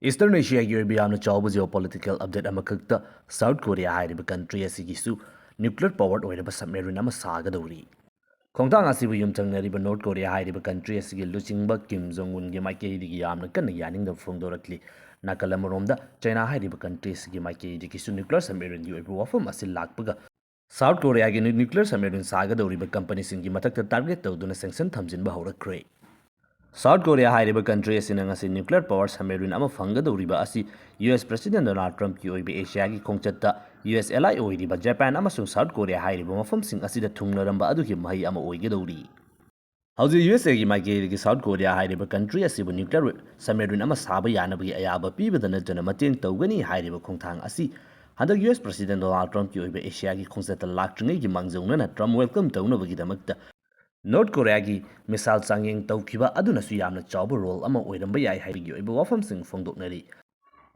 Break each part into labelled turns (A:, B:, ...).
A: Eastern Asia gi oiba yamna chawba geopolitical update amakakta South Korea hairiba country asigisu nuclear powered oiraba submarine ama sagadawri. Khongtang asibu yumchangnariba North Korea hairiba country asigi luchingba Kim Jong Un gi maikeidigi yamna kanna yaningda phongdorakli. Nakalamoromda China hairiba country asigi maikeidigi su nuclear submarine gi oiba wafam asi lakpaga South Korea gi nuclear submarine sagadawriba company singi matakta target tawduna sanction thamjinba haurakre. South Korea hairiba country asina ngasi nuclear power submarine ama fangadawriba asi US President Donald Trump ki oiba Asia gi khongchatta US ally oiriba Japan amasung South Korea hairiba mafamsing asida thungnaramba adugi mahi ama oigadawri. Hauji USA gi maigeri gi South Korea hairiba country asibu nuclear submarine ama saba yanabagi ayaba pibada natjana mateng tawgani hairiba khongthang asi handak US President Donald Trump ki oiba Asia gi khongchatta laktringai gi mangjawnana Trump welcome tawnabagi damakta North Korea gi missile changyeng tawkiba aduna su yamna chawba role ama oiramba yai hairigi oiba wafamsing phongdoknari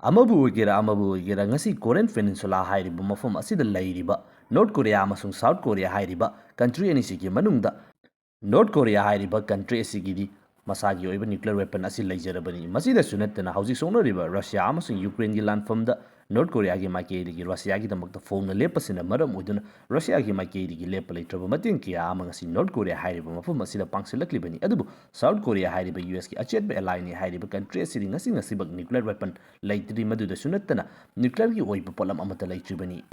A: amabu oigera ngasi Korean peninsula hairiba mafam asida lairiba North Korea amasung South Korea hairiba country anisigi manungda North Korea hairiba country asigidi masagi oiba nuclear weapon asi leijarabani masida sunattana hauji songnariba Russia amasung Ukraine gi landfamda North Korea gi maikeidigi Russia gi damakta phongna lepasina maram oiduna Russia gi maikeidigi lepa leitraba mating kiya ama ngasi North Korea hairiba mafam asida pangsilaklibani adubu South Korea hairiba US gi achetba ally ni hairiba country asidi ngasi bak nuclear weapon leitri maduda sunattana nuclear gi oiba polam amata leitribani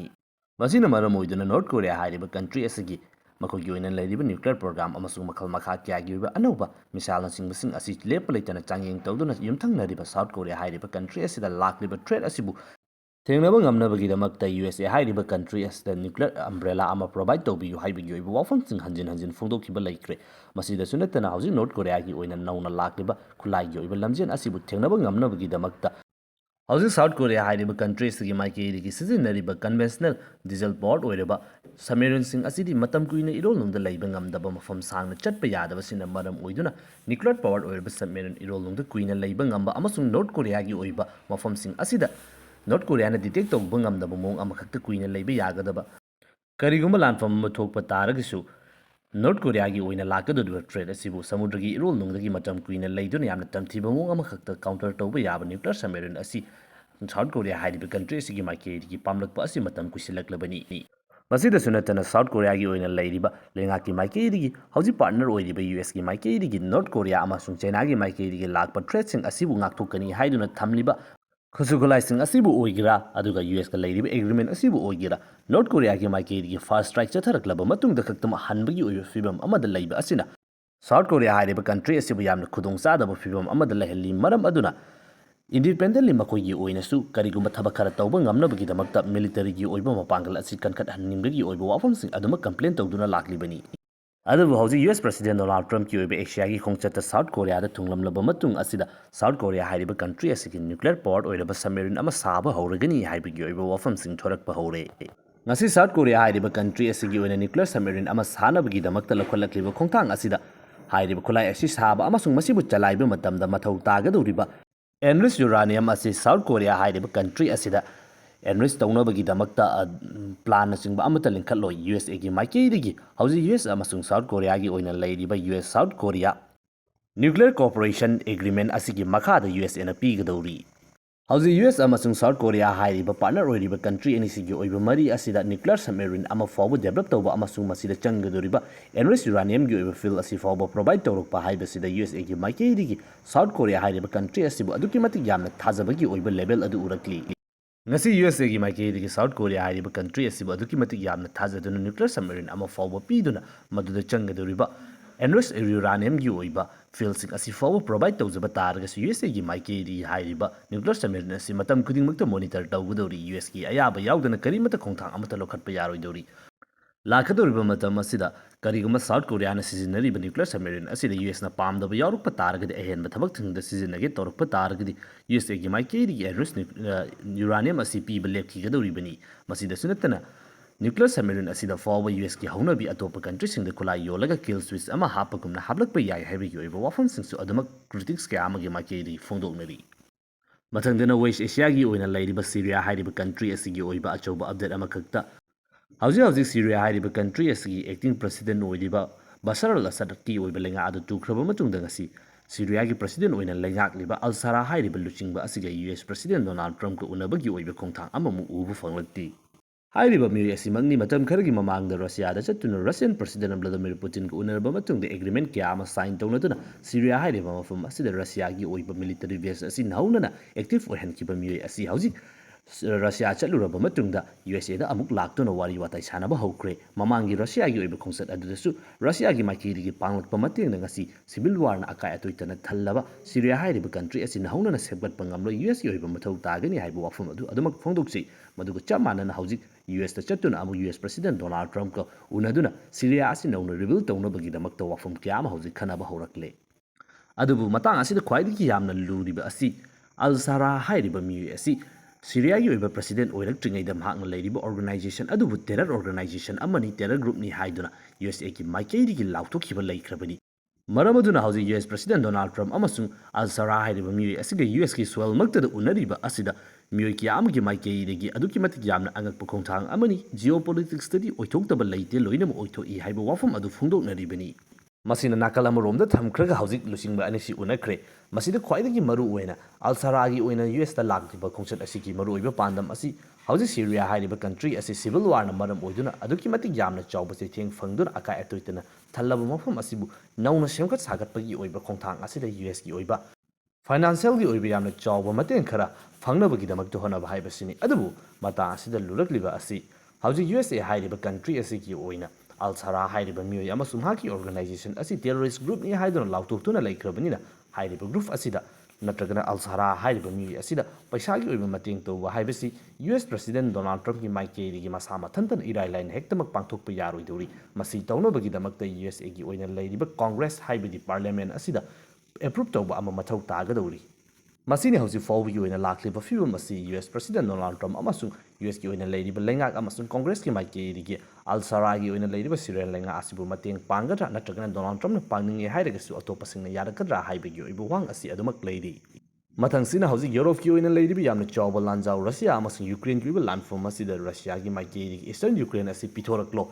A: masina maram oiduna North Korea hairiba country asigi makogi oina leiriba nuclear program amasung makhal makha kya gi oiba anauba misal singbasing asi lepa leitana changyeng tawduna yumthangnariba South Korea hairiba country asida lakliba threat asibu Thengnaba ngamnabagidamagta USA hairiba country asida nuclear umbrella ama provide tawbiyu haibigi oiba wafamsing hanjin phongdokhiba laikre masida sunattana hauji North Korea gi oina nauna lakliba khulai gi oiba lamjen asibu thengnaba ngamnabagidamagta hauji South Korea hairiba country asigi maikeidigi sizinariba conventional diesel powered oiraba submarine sing asidi matam kuina irolnungda leiba ngamdaba mafam sangna chatpa yadaba sina maram oiduna nuclear powered oiraba submarine irolnungda kuina leiba ngamba amasung North Korea gi oiba mafam sing asida North Korea na detect tawba ngamdaba mong amakhakta kuina leiba yagadaba karigumba lanfam ama thokpa taragisu North Korea gi oina lakadodiba threat asibu samudragi irol nungdagi matam kuina leiduna yamna tamthiba mong amakhakta counter tawba yaba nuclear submarine asi South Korea hairiba country asigi maikeidigi pamlakpa asi matam kusilaklabani masida sunattana South Korea gi oina leiriba lengaki maikeidigi hauji partner oiriba US gi maikeidigi North Korea amasung China gi maikeidigi lakpa threat sing asibu ngakthokani haiduna thamliba Khusugulaising asibu oigira aduga US ka leiriba agreement asibu oigira North Korea gi maikeidigi first strike chatharaklaba matungda khaktama hanbagi oiba fibam amada leiba asina South Korea hairiba country asibu yamna khudong chadaba fibam amada lehalli maram aduna independently makoigi oina su karigumba thaba khara tawba ngamnabagi damakta military gi oiba mapangal asi kankat hanningbagi oiba wafamsing aduma complaint tawduna laklibani Adubu hauji US President Donald Trump ki oiba Asia gi khongchatta South Korea da thunglamlaba matung asida South Korea hairiba country asigi nuclear powered oiraba submarine ama saba hauragani haibagi oiba wafam sing thorakpa haure ngasi South Korea hairiba country asigi oina nuclear submarine ama sanabagi damakta lakholakliba khongthang asida hairiba khulai asi saba amasung masibu chalaiba matamda mathau tagadoriba enriched uranium asi South Korea hairiba country asida enrich tawnabagi damakta plan asingba amata linkhalloi USA gi maikeidigi hauji US amasung South Korea gi oina leiriba US South Korea Nuclear Cooperation Agreement asigi makhada USA na pigadawri hauji US amasung South Korea hairiba partner oiriba country anisigi oiba mari asida nuclear submarine ama fawba develop tawba amasung masida changadoriba enriched uranium gi oiba field asi fawba provide tawrokpa haibasida USA gi maikeidigi South Korea hairiba country asibu aduki matik yamna thajabagi oiba level adu urakli ngasi USA gi maikeidigi South Korea hairiba country asibu aduki matik yamna thajaduna nuclear submarine ama fawba piduna maduda changadoriba enriched uranium gi oiba fieldsing asi fawba provide tawjaba taragasu USA gi maikeidigi hairiba nuclear submarine asi matam kudingmakta monitor tawgadori US gi ayaba yaudana karimata khongthang amata lokhatpa yaroidori lakadoriba matam asida kariguma South Korea na sizinariba nuclear submarine asida US na pamdaba yaurukpa taragadi ahenba thabak thingda sizinage torukpa taragadi USA gi maikeidigi enriched uranium asi piba lepkigadoribani masida sunattana nuclear submarine asida fawba US gi haunabi atopa country singda khulai yolaga kill switch ama hapagumna hablakpa yai haibagi oiba wafam singsu adumak critics kaya amagi maikeidigi phongdoknari mathangdana West Asia gi oina leiriba Syria hairiba country asigi oiba achauba update amakakta Hauji Syria hairiba country asigi acting president oiriba Bashar al-Assad ki oiba lenga adu tukraba matungda ngasi Syriaꯒꯤ president ꯑꯣꯏꯅ ꯂꯩꯉꯥꯛꯂꯤꯕ al-Sharaa ꯍꯥꯏꯔꯤꯕ ꯂꯨꯆꯤꯡꯕ ꯑꯁꯤꯒ US. President Donald ꯇ꯭ꯔꯝꯞꯀ ꯎꯅꯕꯒꯤ ꯑꯣꯏꯕ ꯈꯣꯡꯊꯥꯡ ꯑꯃꯃꯨꯛ ꯎꯕ ꯐꯪꯂꯛꯇꯦ꯫ ꯍꯥꯏꯔꯤꯕ ꯃꯤꯑꯣꯏ ꯑꯁꯤꯃꯛꯅꯤ ꯃꯇꯝ ꯈꯔꯒꯤ ꯃꯃꯥꯡꯗ ꯔꯁꯤꯌꯥꯗ ꯆꯠꯇꯨꯅ ꯔꯁꯤꯌꯟ ꯄ꯭ꯔꯁꯤꯗꯦꯟ ꯚ꯭ꯂꯥꯗꯤꯃꯤꯔ ꯄꯨꯇꯤꯟꯒ ꯎꯅꯔꯕ ꯃꯇꯨꯡꯗ ꯑꯦꯒ꯭ꯔꯤꯃꯦꯟ ꯀꯌꯥ ꯑꯃ ꯁꯥꯏꯟ ꯇꯧꯅꯗꯨꯅ ꯁꯤꯔꯤꯌꯥ ꯍꯥꯏꯔꯤꯕ ꯃꯐꯝ ꯑꯁꯤꯗ ꯔꯁꯤꯌꯥꯒꯤ ꯑꯣꯏꯕ ꯃꯤꯂꯤꯇꯔꯤ ꯕꯦꯁ ꯑꯁꯤ ꯅꯧꯍꯧꯅꯅ ꯑꯦꯛꯇꯤꯚ ꯑꯣꯏꯍꯟꯈꯤꯕ ꯃꯤꯑꯣꯏ ꯑꯁꯤ ꯍꯧꯖꯤꯛ ꯔꯁꯤꯌꯥ ꯆꯠꯂꯨꯔꯕ ꯃꯇꯨꯡꯗ ꯌꯨ.ꯑꯦꯁ.ꯑꯦꯗ ꯑꯃꯨꯛ ꯂꯥꯛꯇꯨꯅ ꯋꯥꯔꯤ ꯋꯥꯇꯥꯏ ꯁꯥꯟꯅꯕ ꯍꯧꯈ꯭ꯔꯦ꯫ ꯃꯃꯥꯡꯒꯤ ꯔꯁꯤꯌꯥꯒꯤ ꯑꯣꯏꯕ ꯈꯣꯡꯆꯠ ꯑꯗꯨꯗꯁꯨ ꯔꯁꯤꯌꯥꯒꯤ ꯃꯥꯏꯀꯩꯗꯒꯤ ꯄꯥꯡꯂꯛꯄ ꯃꯇꯦꯡꯅ ꯉꯁꯤ ꯁꯤꯚꯤꯜ ꯋꯥꯔꯅ ꯑꯀꯥꯏ ꯑꯇꯣꯏꯇꯅ ꯊꯜꯂꯕ ꯁꯤꯔꯤꯌꯥ ꯍꯥꯏꯔꯤꯕ ꯀꯟꯇ꯭ꯔꯤ ꯑꯁꯤ ꯅꯧꯍꯧꯅꯅ ꯁꯦꯝꯒꯠꯄ ꯉꯝꯂꯣꯏ ꯌꯨ.ꯑꯦꯁ.ꯒꯤ ꯑꯣꯏꯕ ꯃꯊꯧ ꯇꯥꯒꯅꯤ ꯍꯥꯏꯕ ꯋꯥꯐꯝ ꯑꯗꯨ ꯑꯗꯨꯃꯛ ꯐꯣꯡꯗꯣꯛꯆꯩ꯫ ꯃꯗꯨꯒ ꯆꯞ ꯃꯥꯟꯅꯅ ꯍꯧꯖꯤꯛ ꯌꯨ.ꯑꯦꯁ.ꯇ ꯆꯠꯇꯨꯅ ꯑꯃꯨꯛ ꯌꯨ.ꯑꯦꯁ. ꯄ꯭ꯔꯁꯤꯗꯦꯟ ꯗꯣꯅꯥꯜꯗ ꯇ꯭ꯔꯝꯞꯀ ꯎꯅꯗꯨꯅ ꯁꯤꯔꯤꯌꯥ ꯑꯁꯤ ꯅꯧꯅ ꯔꯤꯕꯤꯜ ꯇꯧꯅꯕꯒꯤꯗꯃꯛꯇ ꯋꯥꯐꯝ ꯀꯌꯥ ꯑꯃ ꯍꯧꯖꯤꯛ ꯈꯟꯅꯕ ꯍꯧꯔꯛꯂꯦ꯫ ꯑꯗꯨꯕꯨ ꯃꯇꯥꯡ ꯑꯁꯤꯗ ꯈ꯭ꯋꯥꯏꯗꯒꯤ ꯌꯥꯝꯅ ꯂꯨꯔꯤꯕ ꯑꯁꯤ ꯑꯜ-ꯁꯔꯥ ꯍꯥꯏꯔꯤꯕ ꯃꯤꯑꯣꯏ ꯑꯁꯤ ꯁꯤꯔꯤꯌꯥꯒꯤ ꯑꯣꯏꯕ ꯄ꯭ꯔꯁꯤꯗꯦꯟ ꯑꯣꯏꯔꯛꯇ꯭ꯔꯤꯉꯩꯗ ꯃꯍꯥꯛꯅ ꯂꯩꯔꯤꯕ ꯑꯣꯔꯒꯅꯥꯏꯖꯦꯁꯟ ꯑꯗꯨꯕꯨ ꯇꯦꯔꯔ ꯑꯣꯔꯒꯅꯥꯏꯖꯦꯁꯟ ꯑꯃꯅꯤ, ꯇꯦꯔꯔ ꯒ꯭ꯔꯨꯞꯅꯤ ꯍꯥꯏꯗꯨꯅ ꯌꯨ.ꯑꯦꯁ.ꯑꯦꯒꯤ ꯃꯥꯏꯀꯩꯗꯒꯤ ꯂꯥꯎꯊꯣꯛꯈꯤꯕ ꯂꯩꯈ꯭ꯔꯕꯅꯤ꯫ ꯃꯔꯝ ꯑꯗꯨꯅ ꯍꯧꯖꯤꯛ ꯌꯨ.ꯑꯦꯁ. ꯄ꯭ꯔꯁꯤꯗꯦꯟ ꯗꯣꯅꯥꯜꯗ ꯇ꯭ꯔꯝꯞ ꯑꯃꯁꯨꯡ ꯑꯜ-ꯁꯔꯥ ꯍꯥꯏꯔꯤꯕ ꯃꯤꯑꯣꯏ ꯑꯁꯤꯒ ꯌꯨ.ꯑꯦꯁ.ꯀꯤ ꯁꯣꯏꯜꯃꯛꯇꯗ ꯎꯅꯔꯤꯕ ꯑꯁꯤꯗ ꯃꯤꯑꯣꯏ ꯀꯌꯥ ꯑꯃꯒꯤ ꯃꯥꯏꯀꯩꯗꯒꯤ ꯑꯗꯨꯛꯀꯤ ꯃꯇꯤꯛ ꯌꯥꯝꯅ ꯑꯉꯛꯄ ꯈꯣꯡꯊꯥꯡ ꯑꯃꯅꯤ, ꯖꯤꯑꯣꯄꯣꯂꯤꯇꯤꯛꯁꯇꯗꯤ ꯑꯣꯏꯊꯣꯛꯇꯕ ꯂꯩꯇꯦ, ꯂꯣꯏꯅꯃꯛ ꯑꯣꯏꯊꯣꯛꯏ ꯍꯥꯏꯕ ꯋꯥꯐꯝ ꯑꯗꯨ ꯐꯣꯡꯗꯣꯛꯅꯔꯤꯕꯅꯤ꯫ ꯃꯁꯤꯅ ꯅꯥꯀꯜ ꯑꯃꯔꯣꯝꯗ ꯊꯝꯈ꯭ꯔꯒ ꯍꯧꯖꯤꯛ ꯂꯨꯆꯤꯡꯕ ꯑꯅꯤꯁꯤ ꯎꯅꯈ꯭ꯔꯦ꯫ ꯃꯁꯤꯗ ꯈ꯭ꯋꯥꯏꯗꯒꯤ ꯃꯔꯨ ꯑꯣꯏꯅ ꯑꯜ-ꯁꯔꯥꯒꯤ ꯑꯣꯏꯅ ꯌꯨ.ꯑꯦꯁ.ꯇ ꯂꯥꯛꯂꯤꯕ ꯈꯣꯡꯆꯠ ꯑꯁꯤꯒꯤ ꯃꯔꯨꯑꯣꯏꯕ ꯄꯥꯟꯗꯝ ꯑꯁꯤ ꯍꯧꯖꯤꯛ ꯁꯤꯔꯤꯌꯥ ꯍꯥꯏꯔꯤꯕ ꯀꯟꯇ꯭ꯔꯤ ꯑꯁꯤ ꯁꯤꯚꯤꯜ ꯋꯥꯔꯅ ꯃꯔꯝ ꯑꯣꯏꯗꯨꯅ ꯑꯗꯨꯛꯀꯤ ꯃꯇꯤꯛ ꯌꯥꯝꯅ ꯆꯥꯎꯕ ꯆꯩꯊꯦꯡ ꯐꯪꯗꯨꯅ ꯑꯀꯥꯏ ꯑꯇꯣꯏꯇꯅ ꯊꯜꯂꯕ ꯃꯐꯝ ꯑꯁꯤꯕꯨ ꯅꯧꯅ ꯁꯦꯝꯒꯠ ꯁꯥꯒꯠꯄꯒꯤ ꯑꯣꯏꯕ ꯈꯣꯡꯊꯥꯡ ꯑꯁꯤꯗ ꯌꯨ.ꯑꯦꯁ.ꯒꯤ ꯑꯣꯏꯕ ꯐꯥꯏꯅꯥꯟꯁꯤꯌꯦꯜꯒꯤ ꯑꯣꯏꯕ ꯌꯥꯝꯅ ꯆꯥꯎꯕ ꯃꯇꯦꯡ ꯈꯔ ꯐꯪꯅꯕꯒꯤꯗꯃꯛꯇ ꯍꯣꯠꯅꯕ ꯍꯥꯏꯕꯁꯤꯅꯤ꯫ ꯑꯗꯨꯕꯨ ꯃꯇꯥꯡ ꯑꯁꯤꯗ ꯂꯨꯔꯛꯂꯤꯕ ꯑꯁꯤ ꯍꯧꯖꯤꯛ ꯌꯨ.ꯑꯦꯁ.ꯑꯦ ꯍꯥꯏꯔꯤꯕ ꯀꯟꯇ꯭ꯔꯤ ꯑꯁꯤꯒꯤ ꯑꯣꯏꯅ ꯑꯜ-ꯁꯔꯥ ꯍꯥꯏꯔꯤꯕ ꯃꯤꯑꯣꯏ ꯑꯃꯁꯨꯡ ꯃꯍꯥꯛꯀꯤ ꯑꯣꯔꯒꯅꯥꯏꯖꯦꯁꯟ ꯑꯁꯤ ꯇꯦꯔꯣꯔꯤꯁ ꯒ꯭ꯔꯨꯞꯅꯤ ꯍꯥꯏꯗꯨꯅ ꯂꯥꯎꯊꯣꯛꯇꯨꯅ ꯂꯩꯈ꯭ꯔꯕꯅꯤꯅ ꯍꯥꯏꯔꯤꯕ ꯒ꯭ꯔꯨꯞ ꯑꯁꯤꯗ ꯅꯠꯇ꯭ꯔꯒꯅ ꯑꯜ-ꯁꯔꯥ ꯍꯥꯏꯔꯤꯕ ꯃꯤꯑꯣꯏ ꯑꯁꯤꯗ ꯄꯩꯁꯥꯒꯤ ꯑꯣꯏꯕ ꯃꯇꯦꯡ ꯇꯧꯕ ꯍꯥꯏꯕꯁꯤ ꯌꯨ.ꯑꯦꯁ. ꯄ꯭ꯔꯁꯤꯗꯦꯟ ꯗꯣꯅꯥꯜꯗ ꯇ꯭ꯔꯝꯞꯀꯤ ꯃꯥꯏꯀꯩꯗꯒꯤ ꯃꯁꯥ ꯃꯊꯟꯇꯅ ꯏꯔꯥꯏ ꯂꯥꯏꯅ ꯍꯦꯛꯇꯃꯛ ꯄꯥꯡꯊꯣꯛꯄ ꯌꯥꯔꯣꯏꯗꯧꯔꯤ꯫ ꯃꯁꯤ ꯇꯧꯅꯕꯒꯤꯗꯃꯛꯇ ꯌꯨ.ꯑꯦꯁ.ꯑꯦꯒꯤ ꯑꯣꯏꯅ ꯂꯩꯔꯤꯕ ꯀꯣꯡꯒ꯭ꯔꯦꯁ ꯍꯥꯏꯕꯗꯤ ꯄꯥꯔꯂꯤꯌꯥꯃꯦꯟ ꯑꯁꯤꯗ ꯑꯦꯄ꯭ꯔꯨꯞ ꯇꯧꯕ ꯑꯃ ꯃꯊꯧ ꯇꯥꯒꯗꯧꯔꯤ꯫ ꯃꯁꯤꯅꯤ ꯍꯧꯖꯤꯛ ꯐꯥꯎꯕꯒꯤ ꯑꯣꯏꯅ ꯂꯥꯛꯂꯤꯕ ꯐꯤꯚꯝ ꯑꯁꯤ ꯌꯨ.ꯑꯦꯁ. ꯄ꯭ꯔꯁꯤꯗꯦꯟ ꯗꯣꯅꯥꯜꯗ ꯇ꯭ꯔꯝꯞ ꯑꯃꯁꯨꯡ ꯌꯨ.ꯑꯦꯁ.ꯀꯤ ꯑꯣꯏꯅ ꯂꯩꯔꯤꯕ ꯂꯩꯉꯥꯛ ꯑꯃꯁꯨꯡ ꯀꯣꯡꯒ꯭ꯔꯦꯁꯀꯤ ꯃꯥꯏꯀꯩꯗꯒꯤ ꯑꯜ-ꯁꯔꯥꯒꯤ ꯑꯣꯏꯅ ꯂꯩꯔꯤꯕ ꯁꯤꯔꯤꯌꯥ ꯂꯩꯉꯥꯛ ꯑꯁꯤꯕꯨ ꯃꯇꯦꯡ ꯄꯥꯡꯒꯗ꯭ꯔꯥ ꯅꯠꯇ꯭ꯔꯒꯅ ꯗꯣꯅꯥꯜꯗ ꯇ꯭ꯔꯝꯞꯅ ꯄꯥꯡꯅꯤꯡꯉꯦ ꯍꯥꯏꯔꯒꯁꯨ ꯑꯇꯣꯞꯄꯁꯤꯡꯅ ꯌꯥꯔꯛꯀꯗ꯭ꯔꯥ ꯍꯥꯏꯕꯒꯤ ꯑꯣꯏꯕ ꯋꯥꯍꯪ ꯑꯁꯤ ꯑꯗꯨꯃꯛ ꯂꯩꯔꯤ꯫ ꯃꯊꯪꯁꯤꯅ ꯍꯧꯖꯤꯛ ꯌꯨꯔꯣꯞꯀꯤ ꯑꯣꯏꯅ ꯂꯩꯔꯤꯕ ꯌꯥꯝꯅ ꯆꯥꯎꯕ ꯂꯥꯟꯖꯥꯎ ꯔꯁꯤꯌꯥ ꯑꯃꯁꯨꯡ ꯌꯨꯀ꯭ꯔꯦꯟꯒꯤ ꯑꯣꯏꯕ ꯂꯥꯟꯐꯝ ꯑꯁꯤꯗ ꯔꯁꯤꯌꯥꯒꯤ ꯃꯥꯏꯀꯩꯗꯒꯤ ꯏꯁꯇꯔꯟ ꯌꯨꯀ꯭ꯔꯦꯟ ꯑꯁꯤ ꯄꯤꯊꯣꯔꯛꯂꯣ,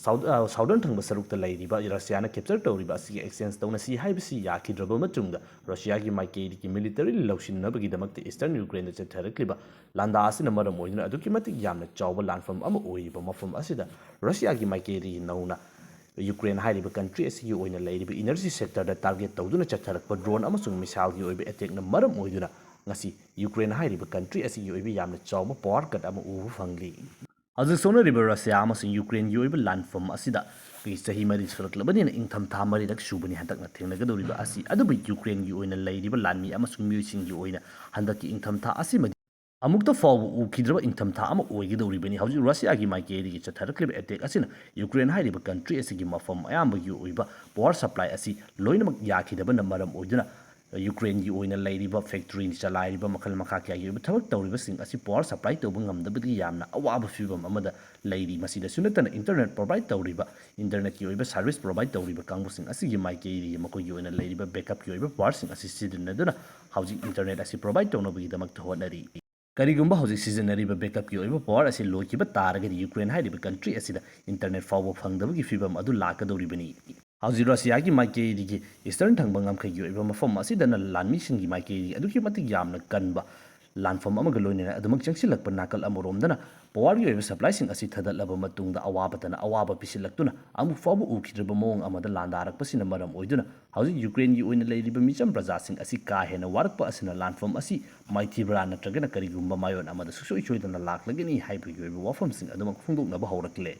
A: ꯁꯥꯎꯗꯔꯟ ꯊꯪꯕ ꯁꯔꯨꯛꯇ ꯂꯩꯔꯤꯕ ꯔꯁꯤꯌꯥꯅ ꯀꯦꯞꯆꯔ ꯇꯧꯔꯤꯕ ꯑꯁꯤꯒꯤ ꯑꯦꯛꯁꯆꯦꯟꯖ ꯇꯧꯅꯁꯤ ꯍꯥꯏꯕꯁꯤ ꯌꯥꯈꯤꯗ꯭ꯔꯕ ꯃꯇꯨꯡꯗ ꯔꯁꯤꯌꯥꯒꯤ ꯃꯥꯏꯀꯩꯗꯒꯤ ꯃꯤꯂꯤꯇꯔꯤ ꯂꯧꯁꯤꯟꯅꯕꯒꯤꯗꯃꯛꯇ ꯏꯁꯇꯔꯟ ꯌꯨꯀ꯭ꯔꯦꯟꯗ ꯆꯠꯊꯔꯛꯂꯤꯕ ꯂꯥꯟꯗꯥ ꯑꯁꯤꯅ ꯃꯔꯝ ꯑꯣꯏꯗꯨꯅ ꯑꯗꯨꯛꯀꯤ ꯃꯇꯤꯛ ꯌꯥꯝꯅ ꯆꯥꯎꯕ ꯂꯥꯟꯐꯝ ꯑꯃ ꯑꯣꯏꯔꯤꯕ ꯃꯐꯝ ꯑꯁꯤꯗ ꯔꯁꯤꯌꯥꯒꯤ ꯃꯥꯏꯀꯩꯗꯒꯤ ꯅꯧꯅ ꯌꯨꯀ꯭ꯔꯦꯟ ꯍꯥꯏꯔꯤꯕ ꯀꯟꯇ꯭ꯔꯤ ꯑꯁꯤꯒꯤ ꯑꯣꯏꯅ ꯂꯩꯔꯤꯕ ꯏꯅꯔꯖꯤ ꯁꯦꯛꯇꯔꯗ ꯇꯥꯔꯒꯦꯠ ꯇꯧꯗꯨꯅ ꯆꯠꯊꯔꯛꯄ ꯗ꯭ꯔꯣꯟ ꯑꯃꯁꯨꯡ ꯃꯤꯁꯥꯏꯜꯒꯤ ꯑꯣꯏꯕ ꯑꯦꯇꯦꯛꯅ ꯃꯔꯝ ꯑꯣꯏꯗꯨꯅ ꯉꯁꯤ ꯌꯨꯀ꯭ꯔꯦꯟ ꯍꯥꯏꯔꯤꯕ ꯀꯟꯇ꯭ꯔꯤ ꯑꯁꯤꯒꯤ ꯑꯣꯏꯕ ꯌꯥꯝꯅ ꯆꯥꯎꯕ ꯄꯥꯋꯔ ꯀꯠ ꯑꯃ ꯎꯕ ꯐꯪꯂꯤ꯫ ꯍꯧꯖꯤꯛ ꯁꯣꯛꯅꯔꯤꯕ ꯔꯁꯤꯌꯥ ꯑꯃꯁꯨꯡ ꯌꯨꯀ꯭ꯔꯦꯟꯒꯤ ꯑꯣꯏꯕ ꯂꯥꯟꯐꯝ ꯑꯁꯤꯗ ꯆꯍꯤ 4 ꯁꯨꯔꯛꯂꯕꯅꯤꯅ ꯏꯪꯊꯝꯊꯥ 4ꯔꯛ ꯁꯨꯕꯅꯤ ꯍꯟꯗꯛꯅ ꯊꯦꯡꯅꯒꯗꯧꯔꯤꯕ ꯑꯁꯤ꯫ ꯑꯗꯨꯕꯨ ꯌꯨꯀ꯭ꯔꯦꯟꯒꯤ ꯑꯣꯏꯅ ꯂꯩꯔꯤꯕ ꯂꯥꯟꯃꯤ ꯑꯃꯁꯨꯡ ꯃꯤꯑꯣꯏꯁꯤꯡꯒꯤ ꯑꯣꯏꯅ ꯍꯟꯗꯛꯀꯤ ꯏꯪꯊꯝꯊꯥ ꯑꯁꯤꯃꯗꯤ ꯑꯃꯨꯛꯇ ꯐꯥꯎꯕ ꯎꯈꯤꯗ꯭ꯔꯕ ꯏꯪꯊꯝꯊꯥ ꯑꯃ ꯑꯣꯏꯒꯗꯧꯔꯤꯕꯅꯤ꯫ ꯍꯧꯖꯤꯛ ꯔꯁꯤꯌꯥꯒꯤ ꯃꯥꯏꯀꯩꯗꯒꯤ ꯆꯠꯊꯔꯛꯂꯤꯕ ꯑꯦꯇꯦꯛ ꯑꯁꯤꯅ ꯌꯨꯀ꯭ꯔꯦꯟ ꯍꯥꯏꯔꯤꯕ ꯀꯟꯇ꯭ꯔꯤ ꯑꯁꯤꯒꯤ ꯃꯐꯝ ꯑꯌꯥꯝꯕꯒꯤ ꯑꯣꯏꯕ ꯄꯥꯋꯔ ꯁꯄ꯭ꯂꯥꯏ ꯑꯁꯤ ꯂꯣꯏꯅꯃꯛ ꯌꯥꯈꯤꯗꯕꯅ ꯃꯔꯝ ꯑꯣꯏꯗꯨꯅ ꯌꯨꯀ꯭ꯔꯦꯟꯒꯤ ꯑꯣꯏꯅ ꯂꯩꯔꯤꯕ ꯐꯦꯛꯇ꯭ꯔꯤ ꯆꯂꯥꯏꯔꯤꯕ ꯃꯈꯜ ꯃꯈꯥ ꯀꯌꯥꯒꯤ ꯑꯣꯏꯕ ꯊꯕꯛ ꯇꯧꯔꯤꯕꯁꯤꯡ ꯑꯁꯤ ꯄꯥꯋꯔ ꯁꯄ꯭ꯂꯥꯏ ꯇꯧꯕ ꯉꯝꯗꯕꯗꯒꯤ ꯌꯥꯝꯅ ꯑꯋꯥꯕ ꯐꯤꯚꯝ ꯑꯃꯗ ꯂꯩꯔꯤ꯫ ꯃꯁꯤꯗꯁꯨ ꯅꯠꯇꯅ ꯏꯟꯇꯔꯅꯦꯠ ꯄ꯭ꯔꯣꯚꯥꯏꯗ ꯇꯧꯔꯤꯕ ꯏꯟꯇꯔꯅꯦꯠꯀꯤ ꯑꯣꯏꯕ ꯁꯥꯔꯚꯤꯁ ꯄ꯭ꯔꯣꯚꯥꯏꯗ ꯇꯧꯔꯤꯕ ꯀꯥꯡꯕꯨꯁꯤꯡ ꯑꯁꯤꯒꯤ ꯃꯥꯏꯀꯩꯗꯒꯤ ꯃꯈꯣꯏꯒꯤ ꯑꯣꯏꯅ ꯂꯩꯔꯤꯕ ꯕꯦꯛꯑꯞꯀꯤ ꯑꯣꯏꯕ ꯄꯥꯋꯔꯁꯤꯡ ꯑꯁꯤ ꯁꯤꯖꯤꯟꯅꯗꯨꯅ ꯍꯧꯖꯤꯛ ꯏꯟꯇꯔꯅꯦꯠ ꯑꯁꯤ ꯄ꯭ꯔꯣꯚꯥꯏꯗ ꯇꯧꯅꯕꯒꯤꯗꯃꯛꯇ ꯍꯣꯠꯅꯔꯤ꯫ ꯀꯔꯤꯒꯨꯝꯕ ꯍꯧꯖꯤꯛ ꯁꯤꯖꯤꯟꯅꯔꯤꯕ ꯕꯦꯛꯑꯞꯀꯤ ꯑꯣꯏꯕ ꯄꯥꯋꯔ ꯑꯁꯤ ꯂꯣꯏꯈꯤꯕ ꯇꯥꯔꯒꯗꯤ ꯌꯨꯀ꯭ꯔꯦꯟ ꯍꯥꯏꯔꯤꯕ ꯀꯟꯇ꯭ꯔꯤ ꯑꯁꯤꯗ ꯏꯟꯇꯔꯅꯦꯠ ꯐꯥꯎꯕ ꯐꯪꯗꯕꯒꯤ ꯐꯤꯚꯝ ꯑꯗꯨ ꯂꯥꯛꯀꯗꯧꯔꯤꯕꯅꯤ꯫ ꯍꯧꯖꯤꯛ ꯔꯁꯤꯌꯥꯒꯤ ꯃꯥꯏꯀꯩꯗꯒꯤ ꯏꯁꯇꯔꯟ ꯊꯪꯕ ꯉꯝꯈꯩꯒꯤ ꯑꯣꯏꯕ ꯃꯐꯝ ꯑꯁꯤꯗꯅ ꯂꯥꯟꯃꯤꯁꯤꯡꯒꯤ ꯃꯥꯏꯀꯩꯗꯒꯤ ꯑꯗꯨꯛꯀꯤ ꯃꯇꯤꯛ ꯌꯥꯝꯅ ꯀꯟꯕ ꯂꯥꯟꯐꯝ ꯑꯃꯒ ꯂꯣꯏꯅꯅ ꯑꯗꯨꯃꯛ ꯆꯪꯁꯤꯜꯂꯛꯄ ꯅꯥꯀꯜ ꯑꯃꯔꯣꯝꯗꯅ ꯄꯥꯋꯔꯒꯤ ꯑꯣꯏꯕ ꯁꯄ꯭ꯂꯥꯏꯁꯤꯡ ꯑꯁꯤ ꯊꯗꯠꯂꯕ ꯃꯇꯨꯡꯗ ꯑꯋꯥꯕꯇꯅ ꯑꯋꯥꯕ ꯄꯤꯁꯤꯜꯂꯛꯇꯨꯅ ꯑꯃꯨꯛ ꯐꯥꯎꯕ ꯎꯈꯤꯗ꯭ꯔꯕ ꯃꯑꯣꯡ ꯑꯃꯗ ꯂꯥꯟꯗꯥꯔꯛꯄꯁꯤꯅ ꯃꯔꯝ ꯑꯣꯏꯗꯨꯅ ꯍꯧꯖꯤꯛ ꯌꯨꯀ꯭ꯔꯦꯟꯒꯤ ꯑꯣꯏꯅ ꯂꯩꯔꯤꯕ ꯃꯤꯆꯝ ꯄ꯭ꯔꯖꯥꯁꯤꯡ ꯑꯁꯤ ꯀꯥ ꯍꯦꯟꯅ ꯋꯥꯔꯛꯄ ꯑꯁꯤꯅ ꯂꯥꯟꯐꯝ ꯑꯁꯤ ꯃꯥꯏꯊꯤꯕ꯭ꯔꯥ ꯅꯠꯇ꯭ꯔꯒꯅ ꯀꯔꯤꯒꯨꯝꯕ ꯃꯥꯌꯣꯟ ꯑꯃꯗ ꯁꯨꯡꯁꯣꯏ ꯁꯣꯏꯗꯅ ꯂꯥꯛꯂꯒꯅꯤ ꯍꯥꯏꯕꯒꯤ ꯑꯣꯏꯕ ꯋꯥꯐꯝꯁꯤꯡ ꯑꯗꯨꯃꯛ ꯐꯣꯡꯗꯣꯛꯅꯕ ꯍꯧꯔꯛꯂꯦ꯫